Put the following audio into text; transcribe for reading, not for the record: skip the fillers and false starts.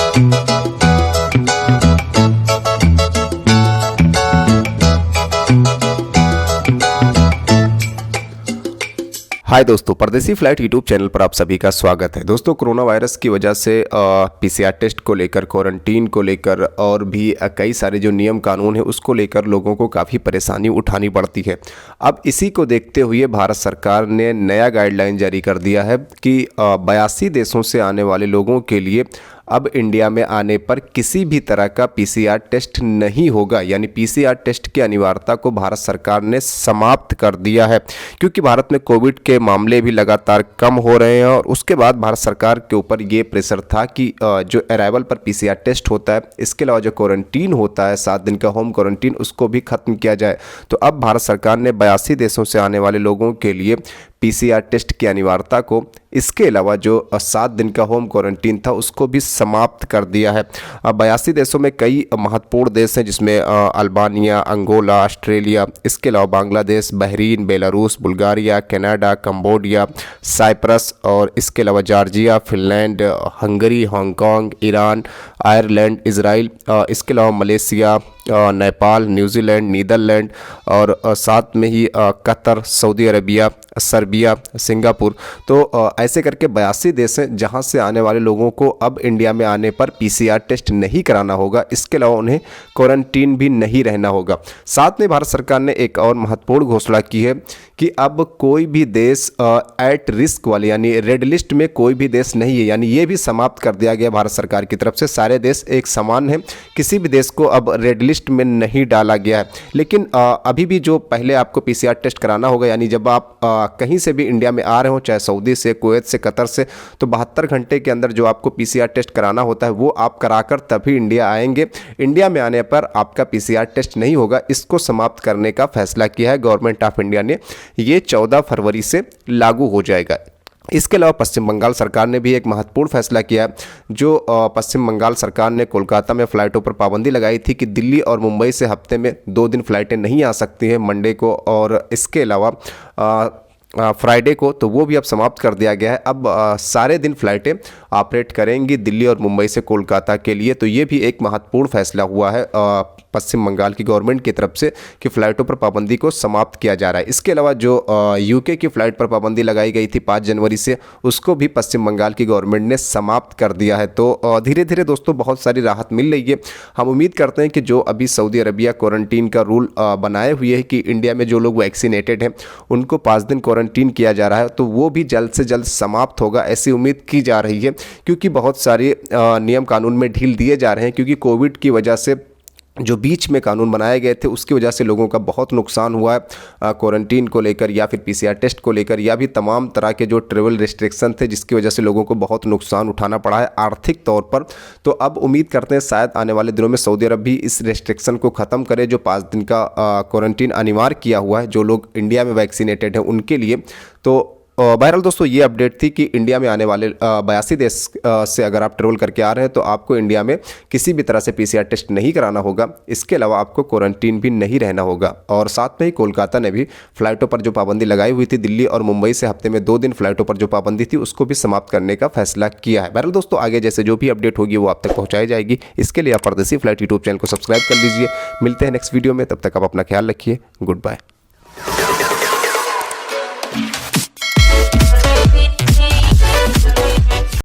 हाय दोस्तों, परदेसी flight YouTube channel पर आप सभी का स्वागत है। दोस्तों, कोरोना वायरस की वजह से पीसीआर टेस्ट को लेकर, क्वारंटीन को लेकर और भी कई सारे जो नियम कानून है उसको लेकर लोगों को काफ़ी परेशानी उठानी पड़ती है। अब इसी को देखते हुए भारत सरकार ने नया गाइडलाइन जारी कर दिया है कि 82 देशों से आने वाले लोगों के लिए अब इंडिया में आने पर किसी भी तरह का पीसीआर टेस्ट नहीं होगा, यानी पीसीआर टेस्ट की अनिवार्यता को भारत सरकार ने समाप्त कर दिया है। क्योंकि भारत में कोविड के मामले भी लगातार कम हो रहे हैं और उसके बाद भारत सरकार के ऊपर ये प्रेशर था कि जो अराइवल पर पीसीआर टेस्ट होता है, इसके अलावा जो क्वारंटीन होता है 7 दिन का होम क्वारंटीन, उसको भी खत्म किया जाए। तो अब भारत सरकार ने 82 देशों से आने वाले लोगों के लिए पीसीआर टेस्ट की अनिवार्यता को, इसके अलावा जो 7 दिन का होम क्वारंटीन था उसको भी समाप्त कर दिया है। 82 देशों में कई महत्वपूर्ण देश हैं, जिसमें अल्बानिया, अंगोला, ऑस्ट्रेलिया, इसके अलावा Bangladesh, Bahrain, Belarus, Bulgaria, Canada, Cambodia, Cyprus और इसके अलावा Georgia, Finland, Hungary, Hong Kong, Iran, Ireland, Israel, इसके अलावा मलेशिया, नेपाल, न्यूजीलैंड, नीदरलैंड और साथ में ही Qatar, Saudi Arabia, Serbia, Singapore. तो ऐसे करके 82 देश हैं जहां से आने वाले लोगों को अब इंडिया में आने पर पीसीआर टेस्ट नहीं कराना होगा। इसके अलावा उन्हें क्वारंटीन भी नहीं रहना होगा। साथ में भारत सरकार ने एक और महत्वपूर्ण घोषणा की है कि अब कोई भी देश एट रिस्क वाले, यानी रेड लिस्ट में कोई भी देश नहीं है, यानी ये भी समाप्त कर दिया गया भारत सरकार की तरफ से। सारे देश एक समान हैं, किसी भी देश को अब रेड लिस्ट में नहीं डाला गया है। लेकिन अभी भी जो पहले आपको पीसीआर टेस्ट कराना होगा, यानी जब आप कहीं से भी इंडिया में आ रहे हो, चाहे सऊदी से, कुवैत से, कतर से, तो 72 घंटे के अंदर जो आपको पीसीआर टेस्ट कराना होता है वो आप कराकर तभी इंडिया आएंगे। इंडिया में आने पर आपका पीसीआर टेस्ट नहीं होगा। इसको समाप्त करने का फैसला किया है गवर्नमेंट ऑफ इंडिया ने। ये 14 फरवरी से लागू हो जाएगा। इसके अलावा पश्चिम बंगाल सरकार ने भी एक महत्वपूर्ण फैसला किया है। जो पश्चिम बंगाल सरकार ने कोलकाता में फ़्लाइटों पर पाबंदी लगाई थी कि दिल्ली और मुंबई से हफ्ते में 2 दिन फ़्लाइटें नहीं आ सकती हैं, मंडे को और इसके अलावा फ्राइडे को, तो वो भी अब समाप्त कर दिया गया है। अब सारे दिन फ़्लाइटें ऑपरेट करेंगी दिल्ली और मुंबई से कोलकाता के लिए। तो ये भी एक महत्वपूर्ण फैसला हुआ है पश्चिम बंगाल की गवर्नमेंट की तरफ से कि फ़्लाइटों पर पाबंदी को समाप्त किया जा रहा है। इसके अलावा जो यूके की फ़्लाइट पर पाबंदी लगाई गई थी 5 जनवरी से, उसको भी पश्चिम बंगाल की गवर्नमेंट ने समाप्त कर दिया है। तो धीरे धीरे दोस्तों बहुत सारी राहत मिल रही है। हम उम्मीद करते हैं कि जो अभी सऊदी अरबिया क्वारंटीन का रूल बनाए हुए है कि इंडिया में जो लोग वैक्सीनेटेड हैं उनको 5 दिन क्वारंटीन किया जा रहा है, तो वो भी जल्द से जल्द समाप्त होगा, ऐसी उम्मीद की जा रही है। क्योंकि बहुत सारे नियम कानून में ढील दिए जा रहे हैं, क्योंकि कोविड की वजह से जो बीच में कानून बनाए गए थे उसकी वजह से लोगों का बहुत नुकसान हुआ है, क्वारंटीन को लेकर या फिर पीसीआर टेस्ट को लेकर, या भी तमाम तरह के जो ट्रेवल रिस्ट्रिक्शन थे जिसकी वजह से लोगों को बहुत नुकसान उठाना पड़ा है आर्थिक तौर पर। तो अब उम्मीद करते हैं शायद आने वाले दिनों में सऊदी अरब भी इस रेस्ट्रिक्शन को ख़त्म करे, जो 5 दिन का क्वारंटीन अनिवार्य किया हुआ है जो लोग इंडिया में वैक्सीनेटेड हैं उनके लिए। तो बहरहाल दोस्तों ये अपडेट थी कि इंडिया में आने वाले 82 देश से अगर आप ट्रेवल करके आ रहे हैं तो आपको इंडिया में किसी भी तरह से पीसीआर टेस्ट नहीं कराना होगा। इसके अलावा आपको क्वारंटीन भी नहीं रहना होगा। और साथ में ही कोलकाता ने भी फ़्लाइटों पर जो पाबंदी लगाई हुई थी दिल्ली और मुंबई से हफ्ते में 2 दिन फ़्लाइटों पर जो पाबंदी थी उसको भी समाप्त करने का फैसला किया है। बहरहाल दोस्तों आगे जैसे जो भी अपडेट होगी वो आप तक पहुँचाई जाएगी। इसके लिए आप परदेसी फ्लाइट यूट्यूब चैनल को सब्सक्राइब कर लीजिए। मिलते हैं नेक्स्ट वीडियो में, तब तक आप अपना ख्याल रखिए। Good bye.